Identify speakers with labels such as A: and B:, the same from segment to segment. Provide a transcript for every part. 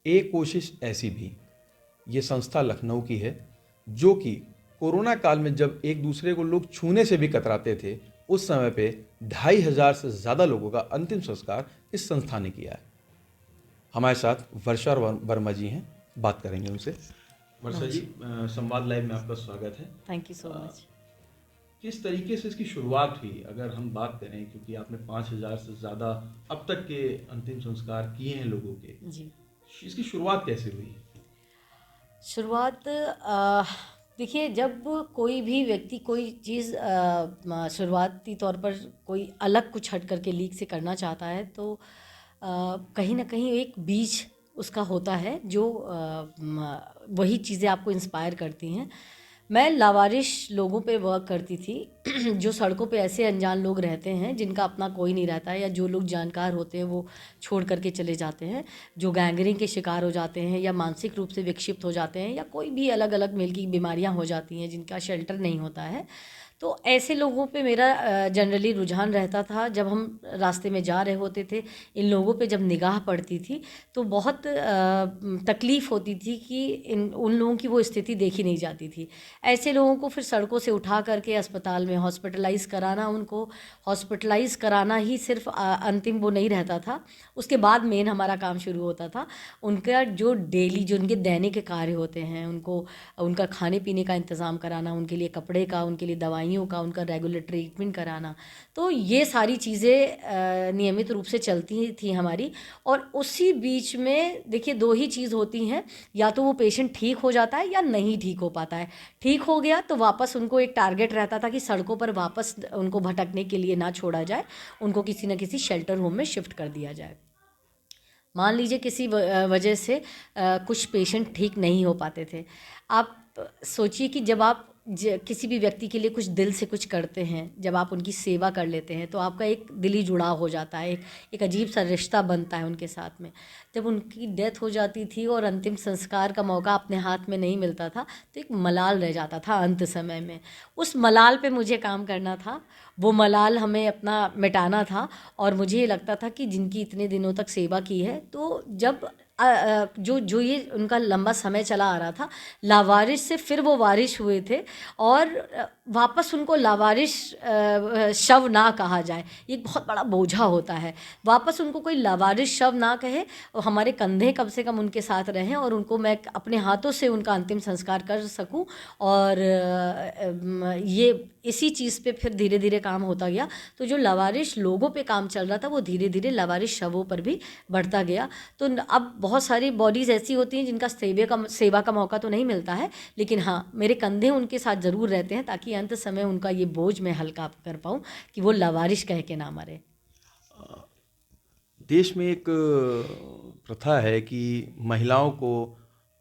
A: एक कोशिश ऐसी भी, ये संस्था लखनऊ की है, जो कि कोरोना काल में जब एक दूसरे को लोग छूने से भी कतराते थे, उस समय पे 2,500 से ज़्यादा लोगों का अंतिम संस्कार इस संस्था ने किया है। हमारे साथ वर्षा वर्मा जी हैं, बात करेंगे उनसे। वर्षा जी, संवाद लाइव में आपका स्वागत है।
B: Thank you so much.
A: किस तरीके से इसकी शुरुआत हुई, अगर हम बात करें, क्योंकि आपने 5,000 से ज़्यादा अब तक के अंतिम संस्कार किए हैं लोगों के
B: जी,
A: इसकी शुरुआत कैसे हुई?
B: शुरुआत देखिए, जब कोई भी व्यक्ति कोई चीज़ शुरुआती तौर पर कोई अलग कुछ हट करके लीक से करना चाहता है तो कहीं ना कहीं एक बीज उसका होता है जो वही चीज़ें आपको इंस्पायर करती हैं। मैं लावारिश लोगों पे वर्क करती थी जो सड़कों पे ऐसे अनजान लोग रहते हैं जिनका अपना कोई नहीं रहता है, या जो लोग जानकार होते हैं वो छोड़ करके चले जाते हैं, जो गैंगरिंग के शिकार हो जाते हैं या मानसिक रूप से विक्षिप्त हो जाते हैं, या कोई भी अलग अलग मिल की बीमारियां हो जाती हैं जिनका शेल्टर नहीं होता है। तो ऐसे लोगों पे मेरा जनरली रुझान रहता था। जब हम रास्ते में जा रहे होते थे, इन लोगों पे जब निगाह पड़ती थी तो बहुत तकलीफ़ होती थी कि इन उन लोगों की वो स्थिति देखी नहीं जाती थी। ऐसे लोगों को फिर सड़कों से उठा करके अस्पताल में हॉस्पिटलाइज़ कराना, उनको हॉस्पिटलाइज़ कराना ही सिर्फ अंतिम वो नहीं रहता था। उसके बाद मेन हमारा काम शुरू होता था। उनका जो डेली जो उनके दैनिक कार्य होते हैं, उनको उनका खाने पीने का इंतज़ाम कराना, उनके लिए कपड़े का, उनके लिए दवाइयों का, उनका रेगुलर ट्रीटमेंट कराना। तो ये सारी चीज़ें नियमित रूप से चलती थी हमारी। और उसी बीच में देखिए, दो ही चीज़ होती हैं, या तो वो पेशेंट ठीक हो जाता है या नहीं ठीक हो पाता है। ठीक हो गया तो वापस उनको एक टारगेट रहता था कि सड़कों पर वापस उनको भटकने के लिए ना छोड़ा जाए, उनको किसी न किसी शेल्टर होम में शिफ्ट कर दिया जाए। मान लीजिए किसी वजह से कुछ पेशेंट ठीक नहीं हो पाते थे। आप सोचिए कि जब आप किसी भी व्यक्ति के लिए कुछ दिल से कुछ करते हैं, जब आप उनकी सेवा कर लेते हैं तो आपका एक दिली जुड़ाव हो जाता है, एक अजीब सा रिश्ता बनता है उनके साथ में। जब उनकी डेथ हो जाती थी और अंतिम संस्कार का मौका अपने हाथ में नहीं मिलता था तो एक मलाल रह जाता था अंत समय में। उस मलाल पे मुझे काम करना था, वो मलाल हमें अपना मिटाना था। और मुझे ये लगता था कि जिनकी इतने दिनों तक सेवा की है, तो जब जो जो ये उनका लंबा समय चला आ रहा था, लावारिश से फिर वो वारिश हुए थे, और वापस उनको लावारिश शव ना कहा जाए, ये एक बहुत बड़ा बोझा होता है। वापस उनको कोई लावारिश शव ना कहे, और हमारे कंधे कम से कम उनके साथ रहें, और उनको मैं अपने हाथों से उनका अंतिम संस्कार कर सकूं। और ये इसी चीज़ पे फिर धीरे धीरे काम होता गया। तो जो लावारिश लोगों पे काम चल रहा था वो धीरे धीरे लावारिश शवों पर भी बढ़ता गया। तो अब बहुत सारी बॉडीज़ ऐसी होती हैं जिनका सेवा का मौका तो नहीं मिलता है, लेकिन हाँ, मेरे कंधे उनके साथ ज़रूर रहते हैं ताकि अंत समय उनका ये बोझ मैं हल्का कर पाऊँ कि वो लावारिश कह के ना मरे।
A: देश में एक प्रथा है कि महिलाओं को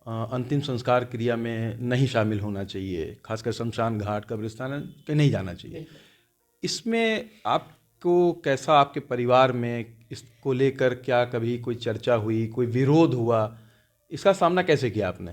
A: अंतिम संस्कार क्रिया में नहीं शामिल होना चाहिए, खासकर शमशान घाट, कब्रिस्तान पे नहीं जाना चाहिए। इसमें आपको कैसा, आपके परिवार में इसको लेकर क्या कभी कोई चर्चा हुई, कोई विरोध हुआ? इसका सामना कैसे किया आपने?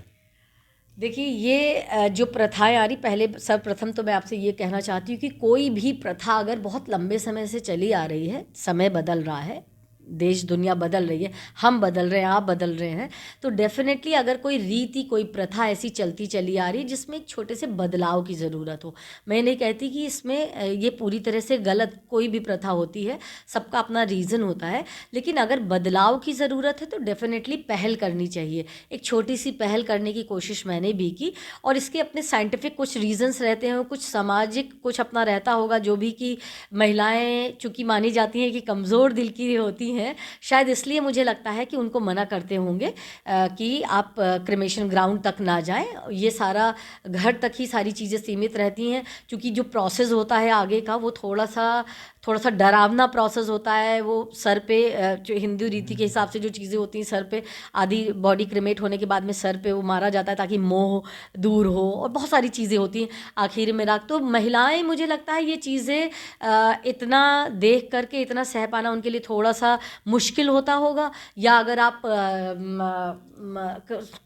B: देखिए, ये जो प्रथाएं आ रही, पहले सर्वप्रथम तो मैं आपसे ये कहना चाहती हूँ कि कोई भी प्रथा अगर बहुत लंबे समय से चली आ रही है, समय बदल रहा है, देश दुनिया बदल रही है, हम बदल रहे हैं, आप बदल रहे हैं, तो डेफिनेटली अगर कोई रीति, कोई प्रथा ऐसी चलती चली आ रही है जिसमें एक छोटे से बदलाव की ज़रूरत हो। मैं नहीं कहती कि इसमें ये पूरी तरह से गलत कोई भी प्रथा होती है, सबका अपना रीज़न होता है, लेकिन अगर बदलाव की ज़रूरत है तो डेफिनेटली पहल करनी चाहिए। एक छोटी सी पहल करने की कोशिश मैंने भी की, और इसके अपने साइंटिफिक कुछ रीजंस रहते हैं, कुछ सामाजिक कुछ अपना रहता होगा, जो भी कि महिलाएं चूंकि मानी जाती हैं कि कमज़ोर दिल की होती हैं, शायद इसलिए मुझे लगता है कि उनको मना करते होंगे कि आप क्रिमेशन ग्राउंड तक ना जाएं। ये सारा घर तक ही सारी चीज़ें सीमित रहती हैं, क्योंकि जो प्रोसेस होता है आगे का वो थोड़ा सा डरावना प्रोसेस होता है। वो सर पे जो हिंदू रीति के हिसाब से जो चीज़ें होती हैं, सर पे आधी बॉडी क्रिमेट होने के बाद में सर पे वो मारा जाता है ताकि मोह दूर हो, और बहुत सारी चीज़ें होती हैं आखिर में राख। तो महिलाएं, मुझे लगता है ये चीज़ें इतना देख करके इतना सह पाना उनके लिए थोड़ा सा मुश्किल होता होगा। या अगर आप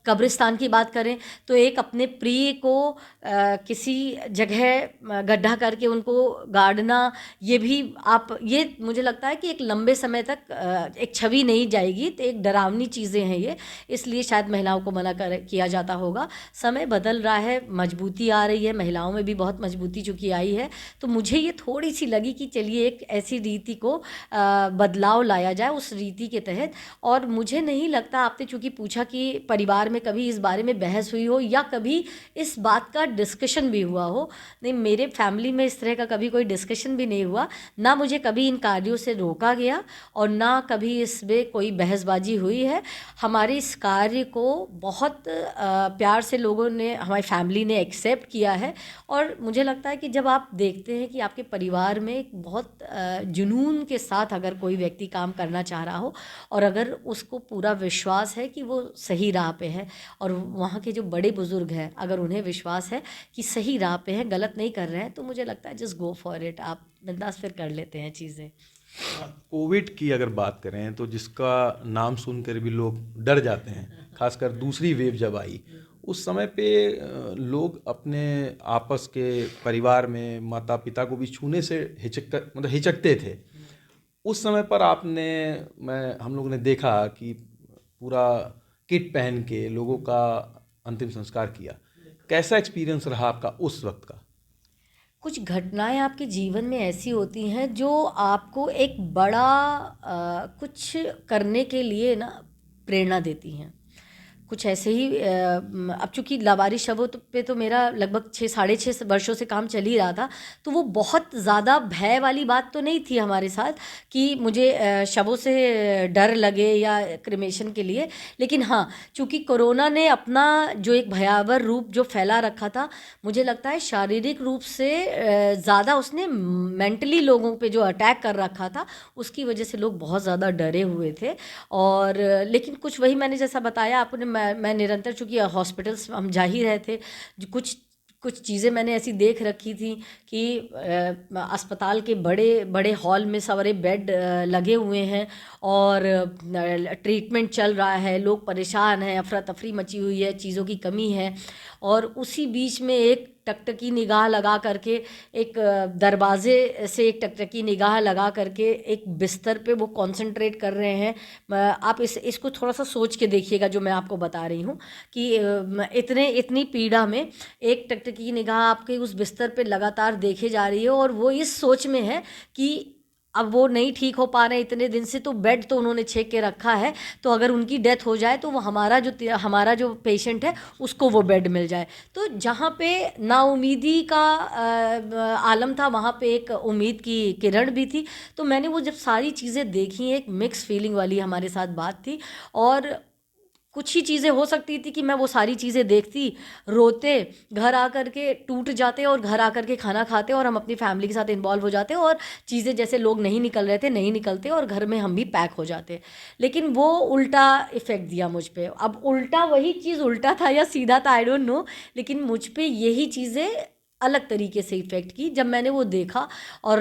B: कब्रिस्तान की बात करें तो एक अपने प्रिय को किसी जगह गड्ढा करके उनको गाड़ना, ये भी आप ये मुझे लगता है कि एक लंबे समय तक एक छवि नहीं जाएगी, तो एक डरावनी चीज़ें हैं ये, इसलिए शायद महिलाओं को मना किया जाता होगा। समय बदल रहा है, मजबूती आ रही है, महिलाओं में भी बहुत मजबूती चूँकि आई है, तो मुझे ये थोड़ी सी लगी कि चलिए एक ऐसी रीति को बदलाव लाया जाए उस रीति के तहत। और मुझे नहीं लगता, आपने चूँकि पूछा कि परिवार में कभी इस बारे में बहस हुई हो या कभी इस बात का डिस्कशन भी हुआ हो, नहीं, मेरे फैमिली में इस तरह का कभी कोई डिस्कशन भी नहीं हुआ, ना मुझे कभी इन कार्यों से रोका गया और ना कभी इसमें कोई बहसबाजी हुई है। हमारे इस कार्य को बहुत प्यार से लोगों ने, हमारी फैमिली ने एक्सेप्ट किया है। और मुझे लगता है कि जब आप देखते हैं कि आपके परिवार में एक बहुत जुनून के साथ अगर कोई व्यक्ति काम करना चाह रहा हो और अगर उसको पूरा विश्वास है कि वो सही राह पे है, और वहाँ के जो बड़े बुजुर्ग हैं अगर उन्हें विश्वास है कि सही राह पे हैं, गलत नहीं कर रहे हैं, तो मुझे लगता है जस्ट गो फॉर इट, आप बिंदास फिर कर लेते हैं चीज़ें।
A: कोविड की अगर बात करें तो जिसका नाम सुनकर भी लोग डर जाते हैं, खासकर दूसरी वेव जब आई उस समय पे लोग अपने आपस के परिवार में माता पिता को भी छूने से हिचकते थे। उस समय पर हम लोगों ने देखा कि पूरा किट पहन के लोगों का अंतिम संस्कार किया। कैसा एक्सपीरियंस रहा आपका उस वक्त का?
B: कुछ घटनाएं आपके जीवन में ऐसी होती हैं जो आपको एक बड़ा कुछ करने के लिए ना प्रेरणा देती हैं। कुछ ऐसे ही अब चूंकि लावारिस शवों पे तो मेरा लगभग 6 साढ़े 6 वर्षों से काम चल ही रहा था, तो वो बहुत ज़्यादा भय वाली बात तो नहीं थी हमारे साथ कि मुझे शवों से डर लगे या क्रिमेशन के लिए। लेकिन हाँ, चूंकि कोरोना ने अपना जो एक भयावह रूप जो फैला रखा था, मुझे लगता है शारीरिक रूप से ज़्यादा उसने मेंटली लोगों पे जो अटैक कर रखा था, उसकी वजह से लोग बहुत ज़्यादा डरे हुए थे। और लेकिन कुछ वही मैंने जैसा बताया आपने, मैं निरंतर, चूँकि हॉस्पिटल्स हम जा ही रहे थे, जो कुछ कुछ चीज़ें मैंने ऐसी देख रखी थी कि अस्पताल के बड़े बड़े हॉल में सारे बेड लगे हुए हैं और ट्रीटमेंट चल रहा है, लोग परेशान हैं, अफरा तफरी मची हुई है, चीज़ों की कमी है। और उसी बीच में एक टकटकी निगाह लगा करके, एक दरवाजे से एक टकटकी निगाह लगा करके एक बिस्तर पे वो कंसंट्रेट कर रहे हैं। आप इसको थोड़ा सा सोच के देखिएगा जो मैं आपको बता रही हूँ कि इतनी पीड़ा में एक टकटकी निगाह आपके उस बिस्तर पे लगातार देखे जा रही है, और वो इस सोच में है कि अब वो नहीं ठीक हो पा रहे इतने दिन से, तो बेड तो उन्होंने छेक के रखा है, तो अगर उनकी डेथ हो जाए तो वो हमारा जो पेशेंट है उसको वो बेड मिल जाए। तो जहाँ पे नाउमीदी का आलम था, वहाँ पे एक उम्मीद की किरण भी थी। तो मैंने वो जब सारी चीज़ें देखी, एक मिक्स फीलिंग वाली हमारे साथ बात थी। और कुछ ही चीज़ें हो सकती थी कि मैं वो सारी चीज़ें देखती, रोते, घर आकर के टूट जाते और घर आकर के खाना खाते और हम अपनी फैमिली के साथ इन्वॉल्व हो जाते और चीज़ें जैसे लोग नहीं निकल रहे थे नहीं निकलते और घर में हम भी पैक हो जाते। लेकिन वो उल्टा इफ़ेक्ट दिया मुझ पे। अब उल्टा, वही चीज़ उल्टा था या सीधा था, आई डोंट नो, लेकिन मुझ पे यही चीज़ें अलग तरीके से इफ़ेक्ट की जब मैंने वो देखा। और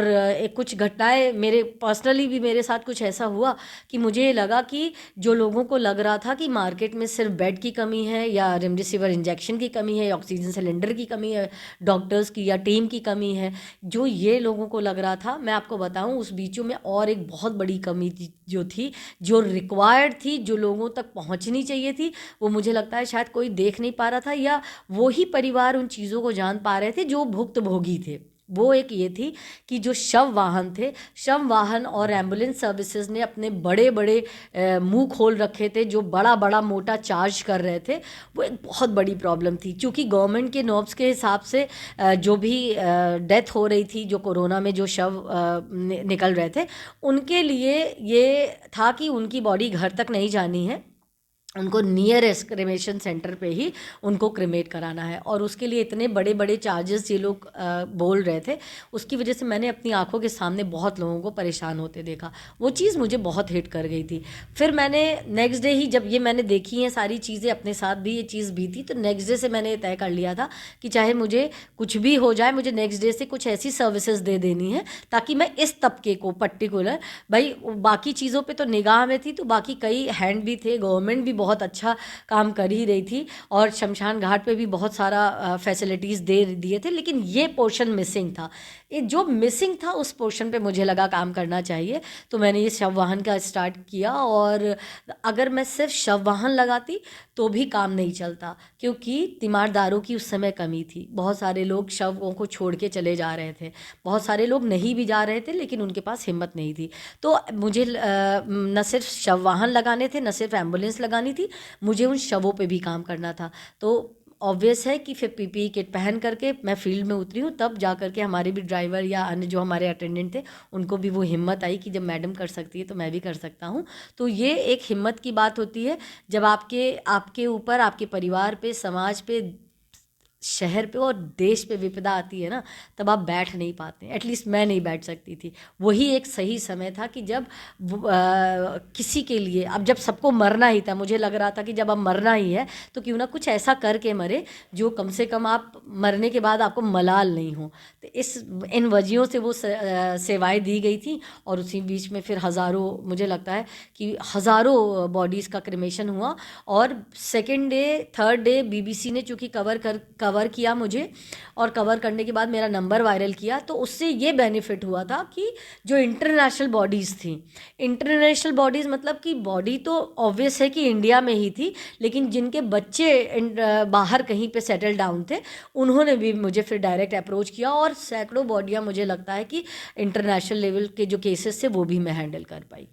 B: कुछ घटनाएं मेरे पर्सनली भी मेरे साथ कुछ ऐसा हुआ कि मुझे लगा कि जो लोगों को लग रहा था कि मार्केट में सिर्फ बेड की कमी है या रेमडेसिविर इंजेक्शन की कमी है या ऑक्सीजन सिलेंडर की कमी है, डॉक्टर्स की या टीम की कमी है, जो ये लोगों को लग रहा था, मैं आपको बताऊं उस बीचों में और एक बहुत बड़ी कमी जो थी, जो रिक्वायर्ड थी, जो लोगों तक पहुंचनी चाहिए थी, वो मुझे लगता है शायद कोई देख नहीं पा रहा था, या वो ही परिवार उन चीज़ों को जान पा रहे थे जो भुक्तभोगी थे। वो एक ये थी कि जो शव वाहन थे, शव वाहन और एम्बुलेंस सर्विसेज ने अपने बड़े बड़े मुंह खोल रखे थे, जो बड़ा बड़ा मोटा चार्ज कर रहे थे। वो एक बहुत बड़ी प्रॉब्लम थी, क्योंकि गवर्नमेंट के नॉर्म्स के हिसाब से जो भी डेथ हो रही थी, जो कोरोना में जो शव निकल रहे थे, उनके लिए ये था कि उनकी बॉडी घर तक नहीं जानी है, उनको नियरेस्ट क्रिमेशन सेंटर पे ही उनको क्रिमेट कराना है। और उसके लिए इतने बड़े बड़े चार्जेस ये लोग बोल रहे थे। उसकी वजह से मैंने अपनी आंखों के सामने बहुत लोगों को परेशान होते देखा। वो चीज़ मुझे बहुत हिट कर गई थी। फिर मैंने नेक्स्ट डे ही, जब ये मैंने देखी हैं सारी चीज़ें, अपने साथ भी ये चीज़ भी थी, तो नेक्स्ट डे से मैंने तय कर लिया था कि चाहे मुझे कुछ भी हो जाए, मुझे नेक्स्ट डे से कुछ ऐसी सर्विसेज दे देनी है ताकि मैं इस तबके को पर्टिकुलर, भाई बाकी चीज़ों पर तो निगाह में थी, तो बाकी कई हैंड भी थे, गवर्नमेंट भी बहुत अच्छा काम कर ही रही थी और शमशान घाट पे भी बहुत सारा फैसिलिटीज़ दे दिए थे, लेकिन ये पोर्शन मिसिंग था। ये जो मिसिंग था उस पोर्शन पे मुझे लगा काम करना चाहिए, तो मैंने ये शव वाहन का स्टार्ट किया। और अगर मैं सिर्फ शव वाहन लगाती तो भी काम नहीं चलता, क्योंकि तीमारदारों की उस समय कमी थी। बहुत सारे लोग शवों को छोड़ के चले जा रहे थे, बहुत सारे लोग नहीं भी जा रहे थे, लेकिन उनके पास हिम्मत नहीं थी। तो मुझे न सिर्फ शव वाहन लगाने थे, न सिर्फ एम्बुलेंस लगानी थी, मुझे उन शवों पे भी काम करना था। तो ऑब्वियस है कि फिर पीपीई किट पहन करके मैं फील्ड में उतरी हूँ, तब जा करके हमारे भी ड्राइवर या अन्य जो हमारे अटेंडेंट थे उनको भी वो हिम्मत आई कि जब मैडम कर सकती है तो मैं भी कर सकता हूँ। तो ये एक हिम्मत की बात होती है, जब आपके आपके ऊपर, आपके परिवार पे, समाज पे, शहर पे और देश पे विपदा आती है ना, तब आप बैठ नहीं पाते। एटलीस्ट मैं नहीं बैठ सकती थी। वही एक सही समय था कि जब किसी के लिए, अब जब सबको मरना ही था, मुझे लग रहा था कि जब अब मरना ही है तो क्यों ना कुछ ऐसा करके मरे जो कम से कम आप मरने के बाद आपको मलाल नहीं हो। तो इन वजहों से वो सेवाएं दी गई थी। और उसी बीच में फिर हज़ारों, मुझे लगता है कि हज़ारों बॉडीज़ का क्रिमेशन हुआ। और second day, third day BBC ने चूँकि कवर किया मुझे, और कवर करने के बाद मेरा नंबर वायरल किया, तो उससे ये बेनिफिट हुआ था कि जो इंटरनेशनल बॉडीज़ थी, इंटरनेशनल बॉडीज़ मतलब कि बॉडी तो ऑब्वियस है कि इंडिया में ही थी, लेकिन जिनके बच्चे बाहर कहीं पे सेटल डाउन थे, उन्होंने भी मुझे फिर डायरेक्ट अप्रोच किया। और सैकड़ों बॉडियाँ मुझे लगता है कि इंटरनेशनल लेवल के जो केसेस थे वो भी मैं हैंडल कर पाई।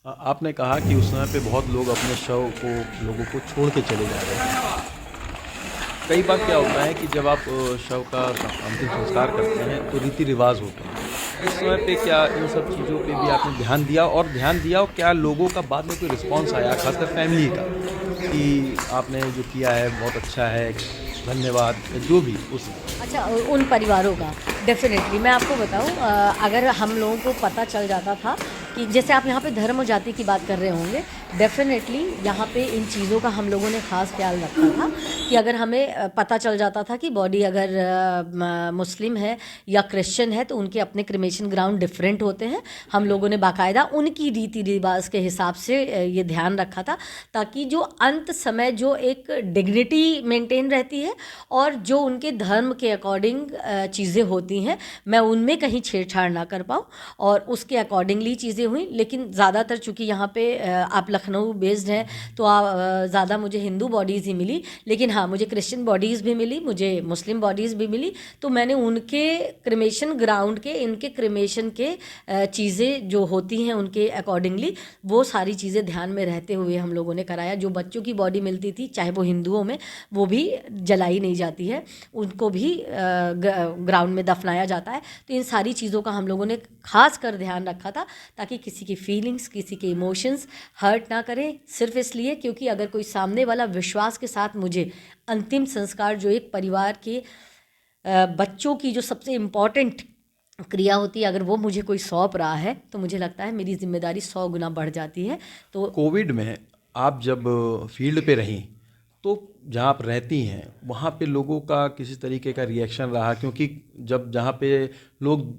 A: आपने कहा कि उस समय पे बहुत लोग अपने शव को, लोगों को छोड़ के चले जा रहे हैं। कई बार क्या होता है कि जब आप शव का अंतिम संस्कार करते हैं तो रीति रिवाज होते हैं। उस समय पे क्या इन सब चीज़ों पे भी आपने ध्यान दिया, और क्या लोगों का बाद में कोई रिस्पांस आया, खासकर फैमिली का, कि आपने जो किया है बहुत अच्छा है, धन्यवाद, जो भी उस।
B: अच्छा, उन परिवारों का डेफिनेटली मैं आपको बताऊं, अगर हम लोगों को पता चल जाता था कि जैसे आप यहाँ पे धर्म और जाति की बात कर रहे होंगे, डेफिनेटली यहाँ पे इन चीज़ों का हम लोगों ने ख़ास ख्याल रखा था कि अगर हमें पता चल जाता था कि बॉडी अगर मुस्लिम है या क्रिश्चियन है तो उनके अपने क्रिमेशन ग्राउंड डिफरेंट होते हैं। हम लोगों ने बाकायदा उनकी रीति रिवाज के हिसाब से ये ध्यान रखा था, ताकि जो अंत समय जो एक डिग्निटी मेंटेन रहती है और जो उनके धर्म के अकॉर्डिंग चीज़ें होती हैं, मैं उनमें कहीं छेड़छाड़ ना कर पाऊँ, और उसके अकॉर्डिंगली चीज़ें हुई। लेकिन ज़्यादातर चूँकि यहाँ पे आप लखनऊ बेस्ड हैं तो ज़्यादा मुझे हिंदू बॉडीज़ ही मिली, लेकिन हाँ, मुझे क्रिश्चियन बॉडीज़ भी मिली, मुझे मुस्लिम बॉडीज़ भी मिली। तो मैंने उनके क्रिमेशन ग्राउंड के, इनके क्रिमेशन के चीज़ें जो होती हैं उनके अकॉर्डिंगली, वो सारी चीज़ें ध्यान में रहते हुए हम लोगों ने कराया। जो बच्चों की बॉडी मिलती थी, चाहे वो हिंदुओं में, वो भी जलाई नहीं जाती है, उनको भी ग्राउंड में दफनाया जाता है। तो इन सारी चीज़ों का हम लोगों ने खास कर ध्यान रखा था, ताकि किसी की फीलिंग्स, किसी के इमोशंस हर्ट ना करें, सिर्फ इसलिए क्योंकि अगर कोई सामने वाला विश्वास के साथ मुझे अंतिम संस्कार, जो एक परिवार के बच्चों की जो सबसे इम्पॉर्टेंट क्रिया होती है, अगर वो मुझे कोई सौंप रहा है, तो मुझे लगता है मेरी जिम्मेदारी 100 गुना बढ़ जाती है। तो
A: कोविड में आप जब फील्ड पे रहीं, तो जहाँ आप रहती हैं वहाँ पे लोगों का किसी तरीके का रिएक्शन रहा? क्योंकि जब जहाँ पे लोग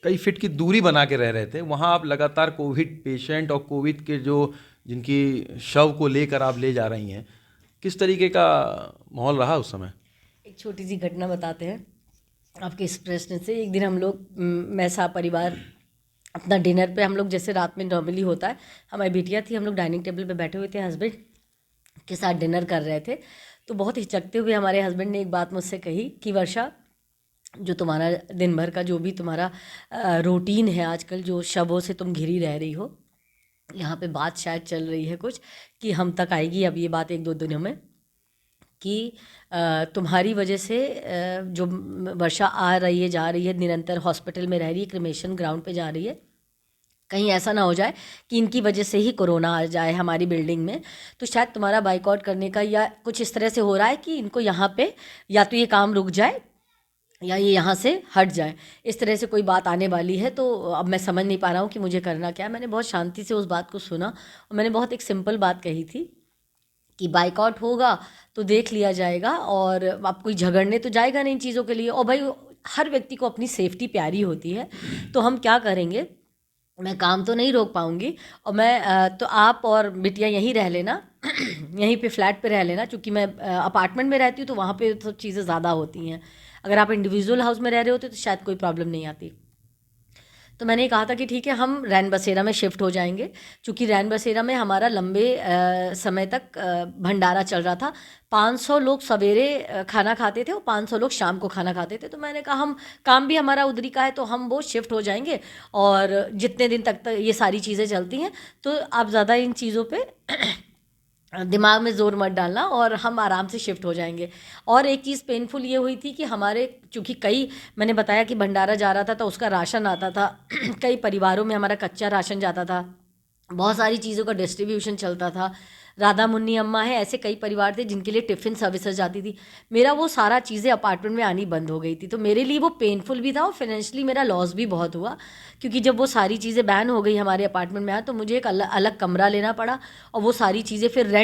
A: कई फीट की दूरी बना के रह रहे थे, वहाँ आप लगातार कोविड पेशेंट और कोविड के जो, जिनकी शव को लेकर आप ले जा रही हैं, किस तरीके का माहौल रहा उस समय?
B: एक छोटी सी घटना बताते हैं आपके इस प्रश्न से। एक दिन हम लोग, मैं सा परिवार अपना डिनर पे, हम लोग जैसे रात में नॉर्मली होता है, हमारी बेटियां थी, हम लोग डाइनिंग टेबल पे बैठे हुए थे, हस्बैंड के साथ डिनर कर रहे थे। तो बहुत हिचकते हुए हमारे हस्बैंड ने एक बात मुझसे कही कि वर्षा, जो तुम्हारा दिन भर का जो भी तुम्हारा रूटीन है आजकल, जो शवों से तुम घिरी रह रही हो, यहाँ पे बात शायद चल रही है कुछ कि हम तक आएगी अब ये बात 1-2 दिनों में, कि तुम्हारी वजह से जो वर्षा आ रही है, जा रही है, निरंतर हॉस्पिटल में रह रही है, क्रिमेशन ग्राउंड पे जा रही है, कहीं ऐसा ना हो जाए कि इनकी वजह से ही कोरोना आ जाए हमारी बिल्डिंग में। तो शायद तुम्हारा बाइकआउट करने का या कुछ इस तरह से हो रहा है कि इनको यहाँ पे या तो ये काम रुक जाए या ये यहाँ से हट जाए, इस तरह से कोई बात आने वाली है। तो अब मैं समझ नहीं पा रहा हूँ कि मुझे करना क्या है। मैंने बहुत शांति से उस बात को सुना, और मैंने बहुत एक सिंपल बात कही थी कि बाइकआउट होगा तो देख लिया जाएगा, और अब कोई झगड़ने तो जाएगा नहीं इन चीज़ों के लिए। और भाई, हर व्यक्ति को अपनी सेफ्टी प्यारी होती है, तो हम क्या करेंगे मैं काम तो नहीं रोक पाऊँगी। और मैं तो आप और बिटिया यहीं रह लेना यहीं पे फ्लैट पे रह लेना, क्योंकि मैं अपार्टमेंट में रहती हूँ तो वहाँ पे सब चीज़ें ज़्यादा होती हैं। अगर आप इंडिविजुअल हाउस में रह रहे होते तो शायद कोई प्रॉब्लम नहीं आती। तो मैंने कहा था कि ठीक है, हम रैन बसेरा में शिफ्ट हो जाएंगे, क्योंकि रैन बसेरा में हमारा लंबे समय तक भंडारा चल रहा था। 500 लोग सवेरे खाना खाते थे और 500 लोग शाम को खाना खाते थे। तो मैंने कहा हम काम भी हमारा उधरी का है तो हम वो शिफ्ट हो जाएंगे, और जितने दिन तक ये सारी चीज़ें चलती हैं तो आप ज़्यादा इन चीज़ों पे दिमाग में ज़ोर मत डालना, और हम आराम से शिफ्ट हो जाएंगे। और एक चीज़ पेनफुल ये हुई थी कि हमारे, चूँकि कई, मैंने बताया कि भंडारा जा रहा था तो उसका राशन आता था कई परिवारों में हमारा कच्चा राशन जाता था, बहुत सारी चीज़ों का डिस्ट्रीब्यूशन चलता था। राधा मुन्नी अम्मा है, ऐसे कई परिवार थे जिनके लिए टिफ़िन सर्विसेज जाती थी। मेरा वो सारा चीज़ें अपार्टमेंट में आनी बंद हो गई थी, तो मेरे लिए वो पेनफुल भी था और फाइनेंशियली मेरा लॉस भी बहुत हुआ, क्योंकि जब वो सारी चीज़ें बैन हो गई हमारे अपार्टमेंट में आया तो मुझे एक अलग कमरा लेना पड़ा, और वो सारी चीज़ें फिर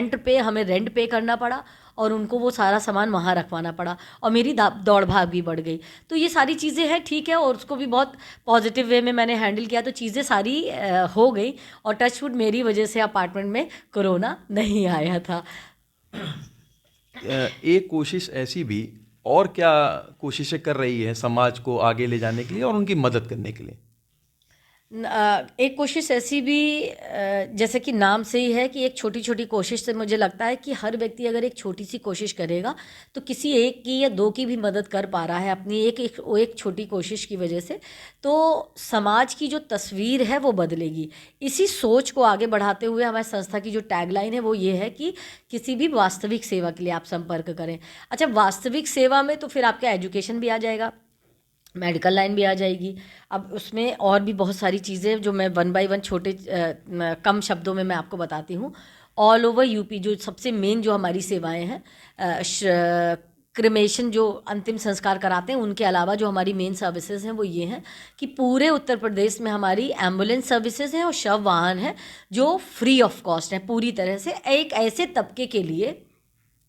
B: हमें रेंट पे करना पड़ा, और उनको वो सारा सामान वहाँ रखवाना पड़ा, और मेरी दौड़ भाग भी बढ़ गई। तो ये सारी चीज़ें हैं, ठीक है, और उसको भी बहुत पॉजिटिव वे में मैंने हैंडल किया, तो चीज़ें सारी हो गई, और टचवुड मेरी वजह से अपार्टमेंट में कोरोना नहीं आया था।
A: एक कोशिश ऐसी भी, और क्या कोशिशें कर रही है समाज को आगे ले जाने के लिए और उनकी मदद करने के लिए?
B: एक कोशिश ऐसी भी, जैसे कि नाम से ही है कि एक छोटी छोटी कोशिश से मुझे लगता है कि हर व्यक्ति अगर एक छोटी सी कोशिश करेगा तो किसी एक की या दो की भी मदद कर पा रहा है अपनी एक छोटी कोशिश की वजह से, तो समाज की जो तस्वीर है वो बदलेगी। इसी सोच को आगे बढ़ाते हुए हमारी संस्था की जो टैगलाइन है वो ये है कि किसी भी वास्तविक सेवा के लिए आप संपर्क करें। अच्छा, वास्तविक सेवा में तो फिर आपका एजुकेशन भी आ जाएगा, मेडिकल लाइन भी आ जाएगी। अब उसमें और भी बहुत सारी चीज़ें जो मैं वन बाय वन छोटे कम शब्दों में मैं आपको बताती हूँ। ऑल ओवर यूपी जो सबसे मेन जो हमारी सेवाएं हैं, क्रिमेशन जो अंतिम संस्कार कराते हैं, उनके अलावा जो हमारी मेन सर्विसेज हैं वो ये हैं कि पूरे उत्तर प्रदेश में हमारी एम्बुलेंस सर्विसेज हैं और शव वाहन है जो फ्री ऑफ कॉस्ट है पूरी तरह से, एक ऐसे तबके के लिए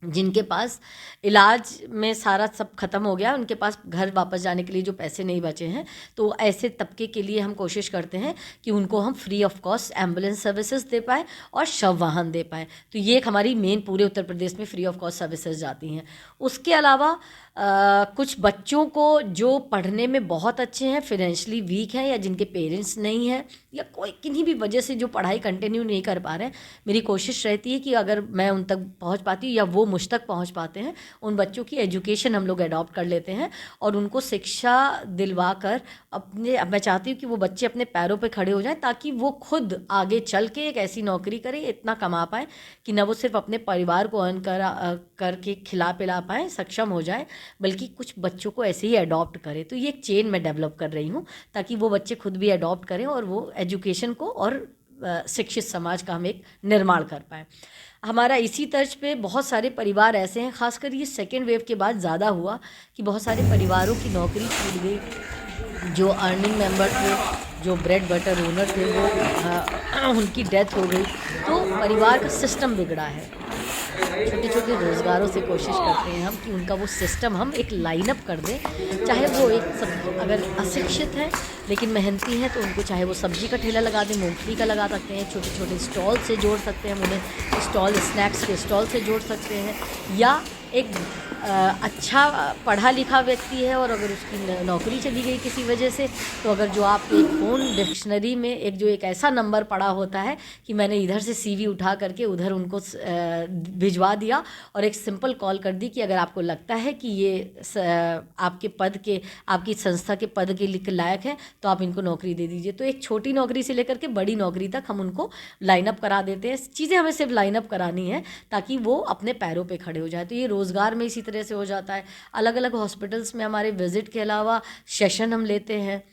B: जिनके पास इलाज में सारा सब खत्म हो गया, उनके पास घर वापस जाने के लिए जो पैसे नहीं बचे हैं, तो ऐसे तबके के लिए हम कोशिश करते हैं कि उनको हम free of cost ambulance services दे पाएँ और शव वाहन दे पाएँ। तो ये एक हमारी मेन पूरे उत्तर प्रदेश में फ्री ऑफ कॉस्ट सर्विसेज जाती हैं। उसके अलावा कुछ बच्चों को जो पढ़ने में बहुत अच्छे हैं, फाइनेंशियली वीक हैं, या जिनके पेरेंट्स नहीं हैं, या कोई किन्हीं भी वजह से जो पढ़ाई कंटिन्यू नहीं कर पा रहे हैं, मेरी कोशिश रहती है कि अगर मैं उन तक पहुंच पाती हूँ या वो मुझ तक पहुंच पाते हैं, उन बच्चों की एजुकेशन हम लोग अडॉप्ट कर लेते हैं और उनको शिक्षा दिलवा कर मैं चाहती हूँ कि वो बच्चे अपने पैरों पे खड़े हो जाएं, ताकि वो खुद आगे चल के एक ऐसी नौकरी करें, इतना कमा पाएँ कि न वो सिर्फ अपने परिवार को अर्न करके खिला पिला पाएँ, सक्षम हो जाए, बल्कि कुछ बच्चों को ऐसे ही अडॉप्ट करें। तो ये एक चेन मैं डेवलप कर रही हूँ ताकि वो बच्चे खुद भी अडॉप्ट करें और वो एजुकेशन को और शिक्षित समाज का हम एक निर्माण कर पाएँ। हमारा इसी तर्ज पे बहुत सारे परिवार ऐसे हैं, खासकर ये सेकेंड वेव के बाद ज़्यादा हुआ कि बहुत सारे परिवारों की नौकरी छूट गई। जो अर्निंग मेंबर थे, जो ब्रेड बटर ओनर थे, वो उनकी डेथ हो गई, तो परिवार का सिस्टम बिगड़ा है। छोटे छोटे रोज़गारों से कोशिश करते हैं हम कि उनका वो सिस्टम हम एक लाइनअप कर दें, चाहे वो एक सब अगर अशिक्षित हैं लेकिन मेहनती हैं तो उनको चाहे वो सब्जी का ठेला लगा दें, मूंगफली का लगा सकते हैं, छोटे छोटे स्टॉल से जोड़ सकते हैं, उन्हें स्टॉल स्नैक्स के स्टॉल से जोड़ सकते हैं, या एक अच्छा पढ़ा लिखा व्यक्ति है और अगर उसकी नौकरी चली गई किसी वजह से, तो अगर जो आप एक फ़ोन डिक्शनरी में एक ऐसा नंबर पड़ा होता है कि मैंने इधर से सीवी उठा करके उधर उनको भिजवा दिया और एक सिंपल कॉल कर दी कि अगर आपको लगता है कि ये आपकी संस्था के पद के लायक है तो आप इनको नौकरी दे दीजिए। तो एक छोटी नौकरी से लेकर के बड़ी नौकरी तक हम उनको लाइनअप करा देते हैं। चीज़ें हमें सिर्फ लाइनअप करानी है ताकि वो अपने पैरों पे खड़े हो जाए। तो ये रोज़गार में इसी तरह से हो जाता है। अलग अलग हॉस्पिटल्स में हमारे विजिट के अलावा सेशन हम लेते हैं।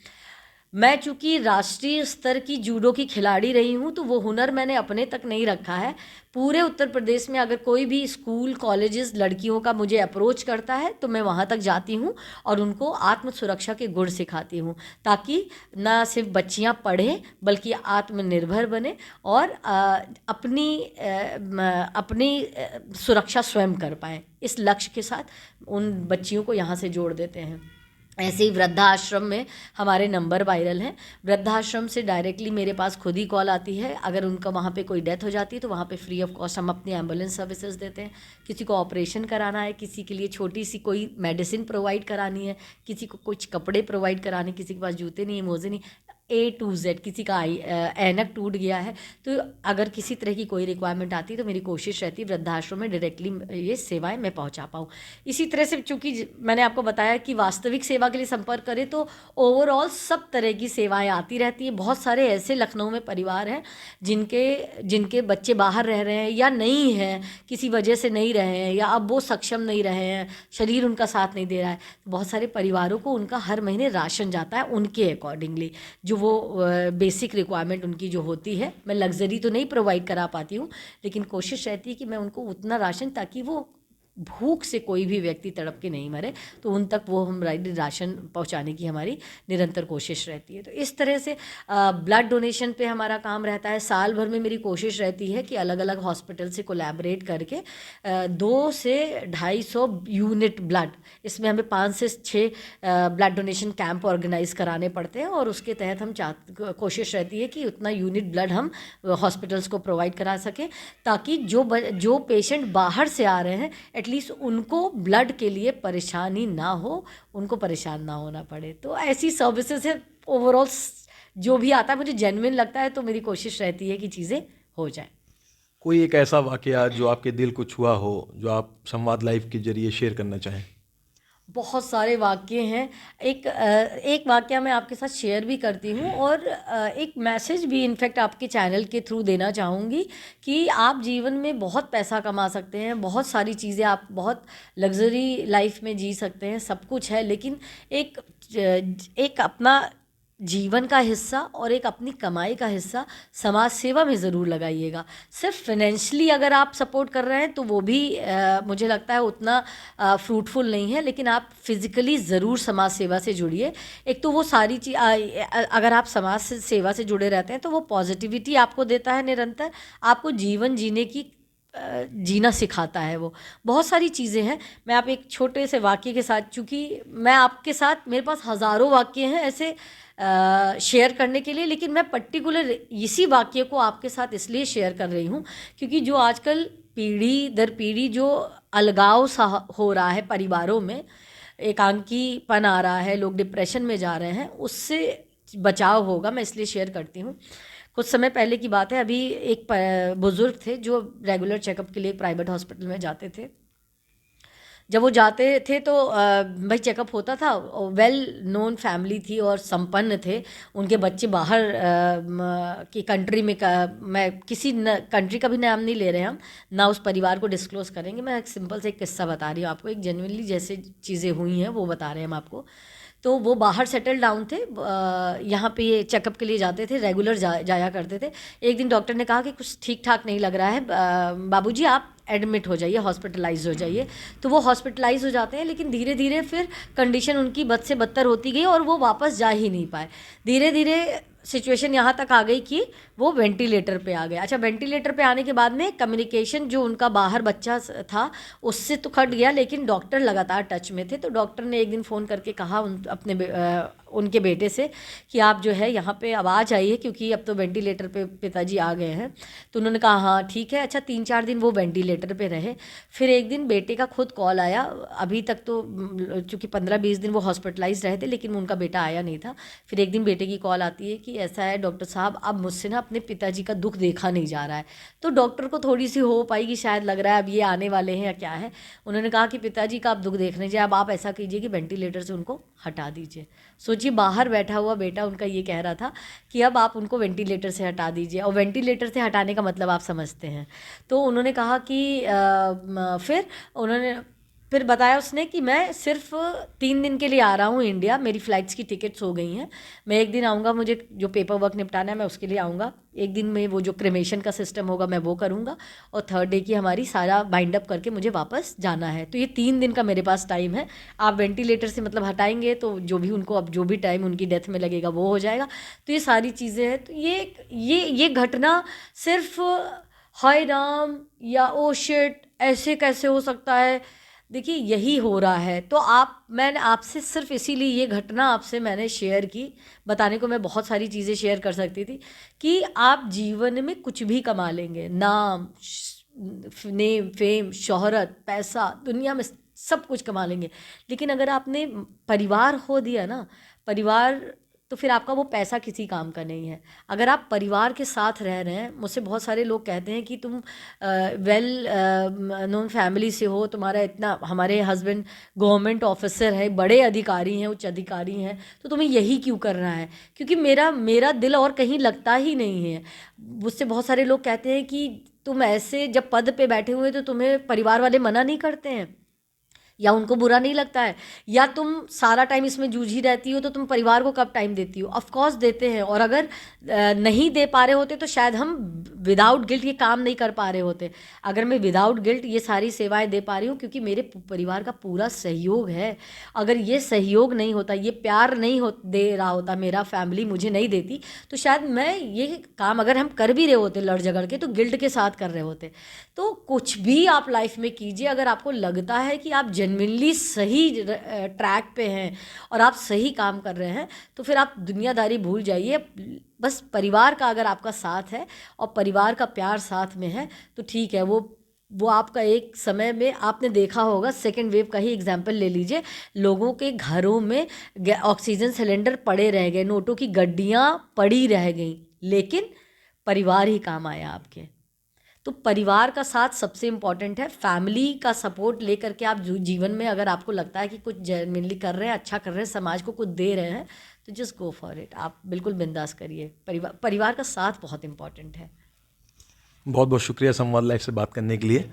B: मैं चूँकि राष्ट्रीय स्तर की जूडो की खिलाड़ी रही हूँ तो वो हुनर मैंने अपने तक नहीं रखा है। पूरे उत्तर प्रदेश में अगर कोई भी स्कूल कॉलेजेस लड़कियों का मुझे अप्रोच करता है तो मैं वहाँ तक जाती हूँ और उनको आत्म सुरक्षा के गुण सिखाती हूँ, ताकि ना सिर्फ बच्चियाँ पढ़ें बल्कि आत्मनिर्भर बने और अपनी सुरक्षा स्वयं कर पाएँ। इस लक्ष्य के साथ उन बच्चियों को यहाँ से जोड़ देते हैं। ऐसे ही वृद्धाश्रम में हमारे नंबर वायरल हैं। वृद्धाश्रम से डायरेक्टली मेरे पास खुद ही कॉल आती है। अगर उनका वहाँ पे कोई डेथ हो जाती है तो वहाँ पे फ्री ऑफ कॉस्ट हम अपनी एम्बुलेंस सर्विसेज देते हैं। किसी को ऑपरेशन कराना है, किसी के लिए छोटी सी कोई मेडिसिन प्रोवाइड करानी है, किसी को कुछ कपड़े प्रोवाइड कराने, किसी के पास जूते नहीं, मोजे नहीं, A to Z, किसी का ऐनक टूट गया है, तो अगर किसी तरह की कोई रिक्वायरमेंट आती है तो मेरी कोशिश रहती है वृद्धाश्रम में डायरेक्टली ये सेवाएं मैं पहुंचा पाऊँ। इसी तरह से चूँकि मैंने आपको बताया कि वास्तविक सेवा के लिए संपर्क करें तो ओवरऑल सब तरह की सेवाएं आती रहती हैं। बहुत सारे ऐसे लखनऊ में परिवार हैं जिनके जिनके बच्चे बाहर रह रहे हैं या नहीं हैं, किसी वजह से नहीं रहे हैं, या अब वो सक्षम नहीं रहे हैं, शरीर उनका साथ नहीं दे रहा है। बहुत सारे परिवारों को उनका हर महीने राशन जाता है उनके अकॉर्डिंगली, जो वो बेसिक रिक्वायरमेंट उनकी जो होती है। मैं लग्जरी तो नहीं प्रोवाइड करा पाती हूँ, लेकिन कोशिश रहती है कि मैं उनको उतना राशन, ताकि वो भूख से कोई भी व्यक्ति तड़प के नहीं मरे, तो उन तक वो हम राशन पहुंचाने की हमारी निरंतर कोशिश रहती है। तो इस तरह से ब्लड डोनेशन पे हमारा काम रहता है। साल भर में मेरी कोशिश रहती है कि अलग अलग हॉस्पिटल से कोलैबोरेट करके 2 से 250 यूनिट ब्लड, इसमें हमें 5 से 6 ब्लड डोनेशन कैंप ऑर्गेनाइज कराने पड़ते हैं, और उसके तहत हम कोशिश रहती है कि उतना यूनिट ब्लड हम हॉस्पिटल्स को प्रोवाइड करा सकें, ताकि जो पेशेंट बाहर से आ रहे हैं एटलीस्ट उनको ब्लड के लिए परेशानी ना हो, उनको परेशान ना होना पड़े। तो ऐसी सर्विसेज है। ओवरऑल जो भी आता है मुझे जेन्युइन लगता है, तो मेरी कोशिश रहती है कि चीज़ें हो जाएं।
A: कोई एक ऐसा वाकया जो आपके दिल को छुआ हो, जो आप संवाद लाइव के जरिए शेयर करना चाहें?
B: बहुत सारे वाक्य हैं। एक वाक्य मैं आपके साथ शेयर भी करती हूँ, और एक मैसेज भी इनफैक्ट आपके चैनल के थ्रू देना चाहूँगी कि आप जीवन में बहुत पैसा कमा सकते हैं, बहुत सारी चीज़ें, आप बहुत लग्जरी लाइफ में जी सकते हैं, सब कुछ है, लेकिन एक अपना जीवन का हिस्सा और एक अपनी कमाई का हिस्सा समाज सेवा में ज़रूर लगाइएगा। सिर्फ फाइनेंशियली अगर आप सपोर्ट कर रहे हैं तो वो भी मुझे लगता है उतना फ्रूटफुल नहीं है, लेकिन आप फिज़िकली ज़रूर समाज सेवा से जुड़िए। एक तो वो सारी चीज़ अगर आप समाज सेवा से जुड़े रहते हैं तो वो पॉजिटिविटी आपको देता है निरंतर, आपको जीवन जीने की जीना सिखाता है। वो बहुत सारी चीज़ें हैं। मैं आप एक छोटे से वाक्य के साथ, चूँकि मैं आपके साथ, मेरे पास हज़ारों वाक्य हैं ऐसे शेयर करने के लिए, लेकिन मैं पर्टिकुलर इसी वाक्य को आपके साथ इसलिए शेयर कर रही हूँ क्योंकि जो आजकल पीढ़ी दर पीढ़ी जो अलगाव सा हो रहा है परिवारों में, एकांकीपन आ रहा है, लोग डिप्रेशन में जा रहे हैं, उससे बचाव होगा, मैं इसलिए शेयर करती हूँ। कुछ समय पहले की बात है, अभी एक बुजुर्ग थे जो रेगुलर चेकअप के लिए प्राइवेट हॉस्पिटल में जाते थे। जब वो जाते थे तो भाई चेकअप होता था, वेल नोन फैमिली थी और संपन्न थे, उनके बच्चे बाहर की कंट्री में मैं किसी कंट्री का भी नाम नहीं ले रहे हम, ना उस परिवार को डिस्क्लोज करेंगे। मैं एक सिंपल से एक किस्सा बता रही हूँ आपको, एक जेन्युइनली जैसे चीज़ें हुई हैं वो बता रहे हैं हम आपको। तो वो बाहर सेटल डाउन थे, यहाँ पे ये चेकअप के लिए जाते थे, रेगुलर जाया करते थे। एक दिन डॉक्टर ने कहा कि कुछ ठीक ठाक नहीं लग रहा है, बाबूजी आप एडमिट हो जाइए, हॉस्पिटलाइज हो जाइए। तो वो हॉस्पिटलाइज हो जाते हैं, लेकिन धीरे धीरे फिर कंडीशन उनकी बद से बदतर होती गई और वो वापस जा ही नहीं पाए। धीरे धीरे सिचुएशन यहाँ तक आ गई कि वो वेंटिलेटर पे आ गए। अच्छा, वेंटिलेटर पे आने के बाद में कम्युनिकेशन जो उनका बाहर बच्चा था उससे तो कट गया, लेकिन डॉक्टर लगातार टच में थे। तो डॉक्टर ने एक दिन फ़ोन करके कहा उनके बेटे से कि आप जो है यहाँ पे अब आ जाइए, क्योंकि अब तो वेंटिलेटर पे पिताजी आ गए हैं। तो उन्होंने कहा हाँ ठीक है। अच्छा, 3-4 दिन वो वेंटिलेटर पे रहे। फिर एक दिन बेटे का खुद कॉल आया। अभी तक तो चूँकि 15-20 दिन वो हॉस्पिटलाइज रहे थे, लेकिन उनका बेटा आया नहीं था। फिर एक दिन बेटे की कॉल आती है कि ऐसा है डॉक्टर साहब, अब मुझसे ना अपने पिताजी का दुख देखा नहीं जा रहा है। तो डॉक्टर को थोड़ी सी होप आई कि शायद लग रहा है अब ये आने वाले हैं या क्या है। उन्होंने कहा कि पिताजी का आप दुख देखने जाए, अब आप ऐसा कीजिए कि वेंटिलेटर से उनको हटा दीजिए। सोचिए, बाहर बैठा हुआ बेटा उनका ये कह रहा था कि अब आप उनको वेंटिलेटर से हटा दीजिए, और वेंटिलेटर से हटाने का मतलब आप समझते हैं। तो उन्होंने कहा कि फिर बताया उसने कि मैं सिर्फ 3 दिन के लिए आ रहा हूँ इंडिया, मेरी फ़्लाइट्स की टिकट्स हो गई हैं, मैं एक दिन आऊँगा, मुझे जो पेपर वर्क निपटाना है मैं उसके लिए आऊँगा। एक दिन में वो जो क्रेमेशन का सिस्टम होगा मैं वो करूँगा, और 3rd डे की हमारी सारा बाइंड अप करके मुझे वापस जाना है। तो ये 3 दिन का मेरे पास टाइम है। आप वेंटिलेटर से मतलब हटाएंगे तो जो भी उनको अब जो भी टाइम उनकी डेथ में लगेगा वो हो जाएगा। तो ये सारी चीज़ें हैं। तो ये घटना सिर्फ हाय राम या ओ शिट ऐसे कैसे हो सकता है, देखिए यही हो रहा है। तो मैंने आपसे सिर्फ इसीलिए ये घटना आपसे मैंने शेयर की, बताने को मैं बहुत सारी चीज़ें शेयर कर सकती थी कि आप जीवन में कुछ भी कमा लेंगे, नाम, नेम, फेम, शोहरत, पैसा, दुनिया में सब कुछ कमा लेंगे, लेकिन अगर आपने परिवार खो दिया ना, परिवार, तो फिर आपका वो पैसा किसी काम का नहीं है। अगर आप परिवार के साथ रह रहे हैं, मुझसे बहुत सारे लोग कहते हैं कि तुम वेल नोन फैमिली से हो, तुम्हारा इतना, हमारे हस्बैंड गवर्नमेंट ऑफिसर है, बड़े अधिकारी हैं, उच्च अधिकारी हैं, तो तुम्हें यही क्यों करना है? क्योंकि मेरा मेरा दिल और कहीं लगता ही नहीं है। मुझसे बहुत सारे लोग कहते हैं कि तुम ऐसे जब पद पे बैठे हुए तो तुम्हें परिवार वाले मना नहीं करते हैं, या उनको बुरा नहीं लगता है, या तुम सारा टाइम इसमें जूझी रहती हो तो तुम परिवार को कब टाइम देती हो? ऑफ कोर्स देते हैं, और अगर नहीं दे पा रहे होते तो शायद हम विदाउट गिल्ट ये काम नहीं कर पा रहे होते। अगर मैं विदाउट गिल्ट ये सारी सेवाएं दे पा रही हूँ क्योंकि मेरे परिवार का पूरा सहयोग है। अगर ये सहयोग नहीं होता, ये प्यार नहीं दे रहा होता, मेरा फैमिली मुझे नहीं देती, तो शायद मैं ये काम, अगर हम कर भी रहे होते लड़ झगड़ के, तो गिल्ट के साथ कर रहे होते। तो कुछ भी आप लाइफ में कीजिए, अगर आपको लगता है कि आप जेन्युइनली सही ट्रैक पे हैं और आप सही काम कर रहे हैं, तो फिर आप दुनियादारी भूल जाइए। बस परिवार का अगर आपका साथ है और परिवार का प्यार साथ में है तो ठीक है। वो आपका एक समय में, आपने देखा होगा, सेकेंड वेव का ही एग्जाम्पल ले लीजिए, लोगों के घरों में ऑक्सीजन सिलेंडर पड़े रह गए, नोटों की गड्डियाँ पड़ी रह गई, लेकिन परिवार ही काम आया आपके। तो परिवार का साथ सबसे इम्पॉर्टेंट है। फैमिली का सपोर्ट लेकर के आप जीवन में, अगर आपको लगता है कि कुछ जेन्युइनली कर रहे हैं, अच्छा कर रहे हैं, समाज को कुछ दे रहे हैं, तो जस्ट गो फॉर इट। आप बिल्कुल बिंदास करिए। परिवार का साथ बहुत इम्पॉर्टेंट है।
A: बहुत बहुत शुक्रिया संवाद लाइव से बात करने के लिए।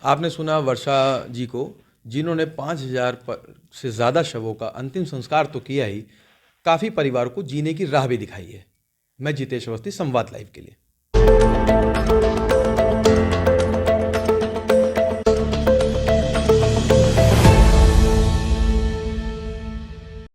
A: आपने सुना वर्षा जी को, जिन्होंने 5,000 से ज़्यादा शवों का अंतिम संस्कार तो किया ही, काफ़ी परिवार को जीने की राह भी दिखाई है। मैं जितेश अवस्थी, संवाद लाइव के लिए।